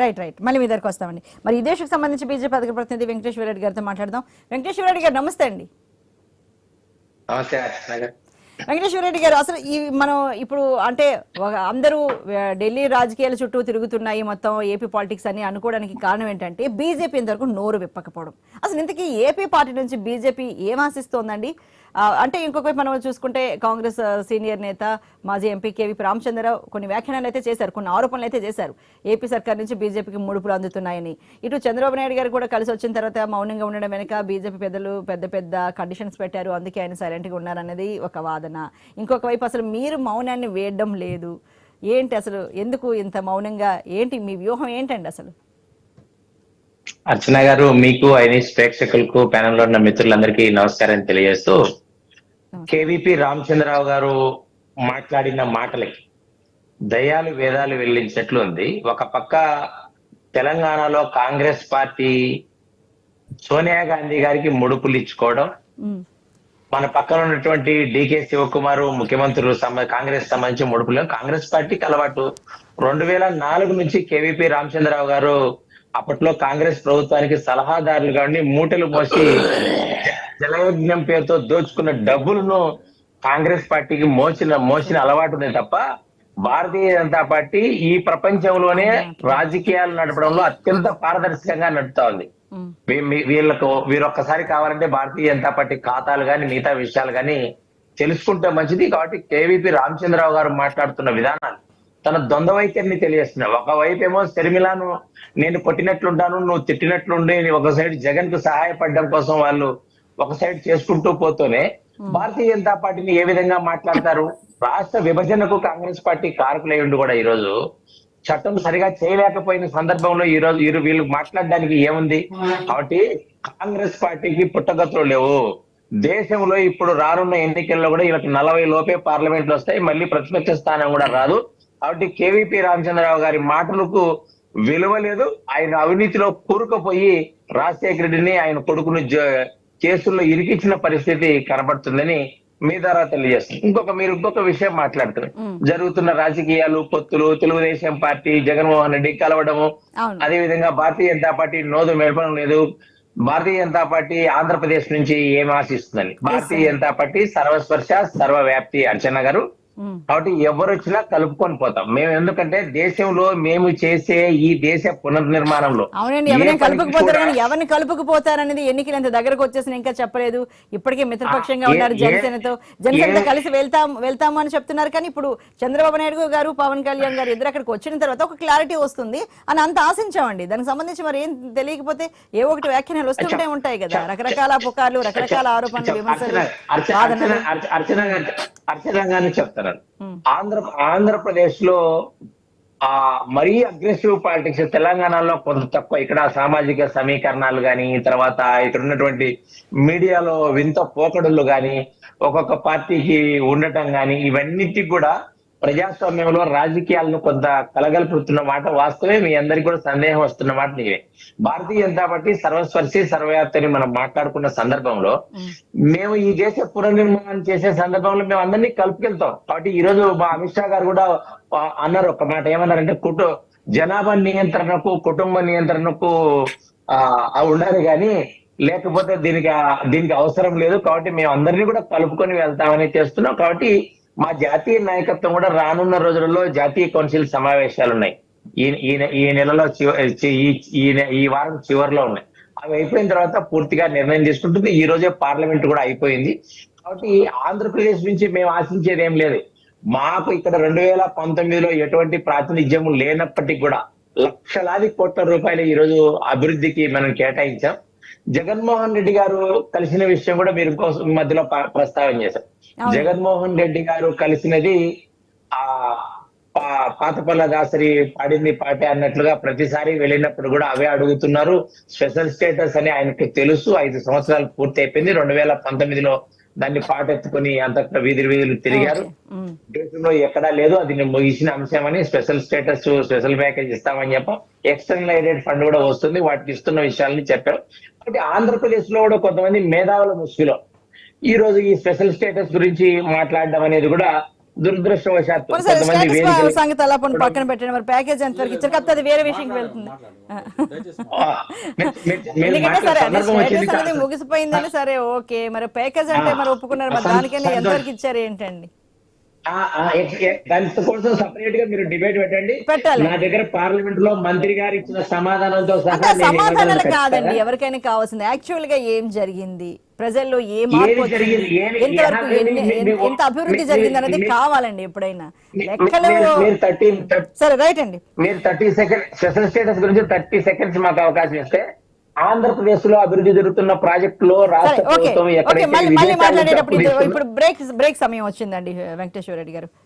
Right right మళ్ళీ మీ దగ్గరకు వస్తామండి. మరి ఈ దేశకు సంబంధించి బీజేపీ అధికార ప్రతినిధి వెంకటేశ్వర రెడ్డి గారితో మాట్లాడదాం. వెంకటేశ్వర రెడ్డి గారు నమస్తే అండి. వెంకటేశ్వర రెడ్డి గారు, అసలు ఈ మనం ఇప్పుడు అంటే అందరూ ఢిల్లీ రాజకీయాల చుట్టూ తిరుగుతున్నాయి, మొత్తం ఏపీ పాలిటిక్స్ అని అనుకోవడానికి కారణం ఏంటంటే బీజేపీ ఇంతవరకు నోరు విప్పకపోవడం. అసలు ఇంతకీ ఏపీ పార్టీ నుంచి బీజేపీ ఏం ఆశిస్తోందండి? అంటే ఇంకొక వైపు మనం చూసుకుంటే కాంగ్రెస్ సీనియర్ నేత మాజీ ఎంపీ కేవీపీ రామచంద్రరావు కొన్ని వ్యాఖ్యానాలు అయితే చేశారు, కొన్ని ఆరోపణలు అయితే చేశారు ఏపీ సర్కార్ నుంచి బీజేపీకి ముడుపులు అందుతున్నాయని. ఇటు చంద్రబాబు నాయుడు గారు కూడా కలిసి వచ్చిన తర్వాత మౌనంగా ఉండడం వెనక బీజేపీ పెద్దలు పెద్ద పెద్ద కండిషన్స్ పెట్టారు, అందుకే ఆయన సైలెంట్గా ఉన్నారనేది ఒక వాదన. ఇంకొక వైపు అసలు మీరు మౌనాన్ని వేయడం లేదు, ఏంటి అసలు, ఎందుకు ఇంత మౌనంగా, ఏంటి మీ వ్యూహం ఏంటండి అసలు? అర్చన గారు, మీకు ఐనిస్ ప్రేక్షకులకు ప్యానెల్ లో ఉన్న మిత్రులందరికీ నమస్కారం తెలియజేస్తూ, కేవీపీ రామచంద్రరావు గారు మాట్లాడిన మాటలకి దయాలు వేదాలు వెల్లించినట్లు ఉంది. ఒక పక్క తెలంగాణలో కాంగ్రెస్ పార్టీ సోనియా గాంధీ గారికి ముడుపులు ఇచ్చుకోవడం, మన పక్కన ఉన్నటువంటి డికే శివకుమార్ ముఖ్యమంత్రులు కాంగ్రెస్ సంబంధించి ముడుపులు, కాంగ్రెస్ పార్టీకి అలవాటు. 2004 నుంచి కేవీపీ రామచంద్రరావు గారు అప్పట్లో కాంగ్రెస్ ప్రభుత్వానికి సలహాదారులుగా ఉండి మూటలు మోసి జలయజ్ఞం పేరుతో దోచుకున్న డబ్బులను కాంగ్రెస్ పార్టీకి మోసిన అలవాటు ఉంది తప్ప, భారతీయ జనతా పార్టీ ఈ ప్రపంచంలోనే రాజకీయాలు నడపడంలో అత్యంత పారదర్శకంగా నడుపుతా ఉంది. వీరొక్కసారి కావాలంటే భారతీయ జనతా పార్టీ ఖాతాలు గాని మిగతా విషయాలు గాని తెలుసుకుంటే మంచిది. కాబట్టి కేవీపీ రామచంద్రరావు గారు మాట్లాడుతున్న విధానాలు తన ద్వంద్వ వైఖరిని తెలియజేస్తున్నారు. ఒకవైపు ఏమో శర్మిలాను నేను కొట్టినట్లుంటాను, నువ్వు తిట్టినట్లుండి, ఒక సైడ్ జగన్ కు సహాయపడడం కోసం వాళ్ళు ఒక సైడ్ చేసుకుంటూ పోతూనే భారతీయ జనతా పార్టీని ఏ విధంగా మాట్లాడతారు? రాష్ట్ర విభజనకు కాంగ్రెస్ పార్టీ కారకులై ఉండి కూడా ఈ రోజు చట్టం సరిగా చేయలేకపోయిన సందర్భంలో ఈ రోజు వీళ్ళు మాట్లాడడానికి ఏముంది? కాబట్టి కాంగ్రెస్ పార్టీకి పుట్టగతులు లేవు. దేశంలో ఇప్పుడు రానున్న ఎన్నికల్లో కూడా వీళ్ళకి 40 లోపే పార్లమెంట్లు వస్తాయి, మళ్ళీ ప్రతిపక్ష స్థానం కూడా రాదు. కాబట్టి కేవీపీ రామచంద్రరావు గారి మాటలకు విలువ లేదు. ఆయన అవినీతిలో కూరుకుపోయి రాజశేఖర రెడ్డిని ఆయన కొడుకును కేసుల్లో ఇరికించిన పరిస్థితి కనబడుతుందని మీ ద్వారా తెలియజేస్తుంది. ఇంకొక విషయం మాట్లాడుతున్నారు. జరుగుతున్న రాజకీయాలు, పొత్తులు, తెలుగుదేశం పార్టీ జగన్మోహన్ రెడ్డి కలవడము, అదే విధంగా భారతీయ జనతా పార్టీ నోదు మెడపడం లేదు. భారతీయ జనతా పార్టీ ఆంధ్రప్రదేశ్ నుంచి ఏం ఆశిస్తుందని? భారతీయ జనతా పార్టీ సర్వస్పర్శ సర్వవ్యాప్తి అర్చన గారు. కాబట్టి ఎవరు వచ్చినా కలుపుకొని పోతాం మేము. ఎందుకంటే దేశంలో మేము చేసే ఈ దేశ పునర్నిర్మాణంలో అవునండి, ఎవరిని కలుపుకుపోతారు కానీ ఎవరిని కలుపుకుపోతారనేది ఎన్నికలు ఎంత దగ్గరకు వచ్చేసిన ఇంకా చెప్పలేదు. ఇప్పటికే మిత్రపక్షంగా ఉన్నారు జనసేనతో కలిసి వెళ్తాము అని చెప్తున్నారు. కానీ ఇప్పుడు చంద్రబాబు నాయుడు గారు పవన్ కళ్యాణ్ గారు ఇద్దరు అక్కడికి వచ్చిన తర్వాత ఒక క్లారిటీ వస్తుంది అని అంత ఆశించామండి. దానికి సంబంధించి మరి ఏం తెలియకపోతే ఏ ఒకటి వ్యాఖ్యానాలు వస్తుంటే ఉంటాయి కదా, రకరకాల పుకార్లు, రకరకాల ఆరోపణలు, విమర్శలు. అర్చన గారిని చెప్తారు. ఆంధ్రప్రదేశ్ లో మరీ అగ్రెసివ్ పాలిటిక్స్, తెలంగాణలో కొంత తక్కువ. ఇక్కడ సామాజిక సమీకరణాలు గాని, తర్వాత ఇక్కడ ఉన్నటువంటి మీడియాలో వింత పోకడులు గాని, ఒక్కొక్క పార్టీకి ఉండటం గాని, ఇవన్నిటికి కూడా ప్రజాస్వామ్యంలో రాజకీయాలను కొంత కలగలుపుతున్న మాట వాస్తవే. మీ అందరికీ కూడా సందేహం వస్తున్న మాట నీవే. భారతీయ జనతా పార్టీ సర్వస్పర్శి సర్వవ్యాప్తి అని మనం మాట్లాడుకున్న సందర్భంలో మేము ఈ దేశ పునర్నిర్మాణం చేసే సందర్భంలో మేము అందరినీ కలుపుకెళ్తాం. కాబట్టి ఈ రోజు మా అమిత్ షా గారు కూడా అన్నారు ఒక మాట, ఏమన్నారంటే జనాభా నియంత్రణకు, కుటుంబ నియంత్రణకు ఉండాలి కానీ లేకపోతే దీనికి అవసరం లేదు. కాబట్టి మేము అందరినీ కూడా కలుపుకొని వెళ్తామని చేస్తున్నాం. కాబట్టి మా జాతీయ నాయకత్వం కూడా రానున్న రోజులలో జాతీయ కౌన్సిల్ సమావేశాలు ఉన్నాయి. ఈ నెలలో ఈ వారం చివరిలో ఉన్నాయి. అవి అయిపోయిన తర్వాత పూర్తిగా నిర్ణయం తీసుకుంటుంది. ఈ రోజే పార్లమెంట్ కూడా అయిపోయింది. కాబట్టి ఆంధ్రప్రదేశ్ నుంచి మేము ఆశించేది ఏం లేదు. మాకు ఇక్కడ 2019లో ఎటువంటి ప్రాతినిధ్యం లేనప్పటికీ కూడా లక్షలాది కోట్ల రూపాయలు ఈ రోజు అభివృద్ధికి మనం కేటాయించాం. జగన్మోహన్ రెడ్డి గారు కలిసిన విషయం కూడా మీరు మధ్యలో ప్రస్తావన చేశారు. జగన్మోహన్ రెడ్డి గారు కలిసినది పాతపల్ల దాసరి పాడింది పాటే అన్నట్లుగా ప్రతిసారి వెళ్ళినప్పుడు కూడా అవే అడుగుతున్నారు. స్పెషల్ స్టేటస్ అని ఆయనకి తెలుసు. 5 సంవత్సరాలు పూర్తి అయిపోయింది. 2019లో దాన్ని పాటెత్తుకుని అంతటా వీధులు తిరిగారు. దేశంలో ఎక్కడా లేదు, అది ముగిసిన అంశం అని. స్పెషల్ స్టేటస్, స్పెషల్ ప్యాకేజ్ ఇస్తామని చెప్పాం. ఎక్స్టర్నల్ ఎయిడెడ్ ఫండ్ కూడా వస్తుంది, వాటికి ఇస్తున్న విషయాలని చెప్పారు. కాబట్టి ఆంధ్రప్రదేశ్ లో కూడా కొంతమంది మేధావుల ముసుగులో ఈ రోజు ఈ స్పెషల్ స్టేటస్ గురించి మాట్లాడడం అనేది కూడా దురదృష్టవశాత్తు పోనీ సరే కొంతమంది స్టేటస్ వేదికలు సంగతి అలా పోనీ పక్కన పెట్టండి, మరి ప్యాకేజ్ ఎంత వరకు ఇచ్చారు కాకపోతే అది వేరే విషయంకి వెళ్తుంది. ఎందుకంటే సరే అంటే సందర్భం వచ్చింది స్టేటస్ అనేది ముగిసిపోయిందని సరే ఓకే, మరి ప్యాకేజ్ అంటే మరి ఒప్పుకున్నారు, మరి దానికైనా ఎంతవరకు ఇచ్చారు ఏంటండి? దాని కోసం సపరేట్ గా మీరు డిబేట్ పెట్టండి. పెట్టాలి. నా దగ్గర పార్లమెంట్ లో మంత్రి గారు ఇచ్చిన సమాధానంతో అంటే సహా నేను సమాధానాలు ఇవ్వగలను కాదండి ఖచ్చితంగా. ఎవరికైనా కావాల్సింది యాక్చువల్ గా ఏం జరిగింది, ప్రజల్లో ఏ ఏమి మార్పు వచ్చింది, జరిగింది? ఎంతవరకు ఎంత అభివృద్ధి జరిగింది అనేది కావాలండి ఎప్పుడైనా. లెక్కలు మీరు 30 సరే రైట్ అండి. మీరు 30 సెకండ్ స్పెషల్ స్టేటస్ గురించి 30 సెకండ్స్ మాకు అవకాశం ఇస్తే, ఆంధ్రప్రదేశ్ లో అభివృద్ధి జరుగుతున్న ప్రాజెక్టులో సరే రాష్ట్ర ఓకే ప్రభుత్వం ఓకే ఎక్కడైతే మళ్ళీ విదేశాలకు మాట్లాడేటప్పుడు అప్పులు ఇస్తుందో- ఇప్పుడు బ్రేక్ సమయం వచ్చిందండి వెంకటేశ్వర రెడ్డి గారు.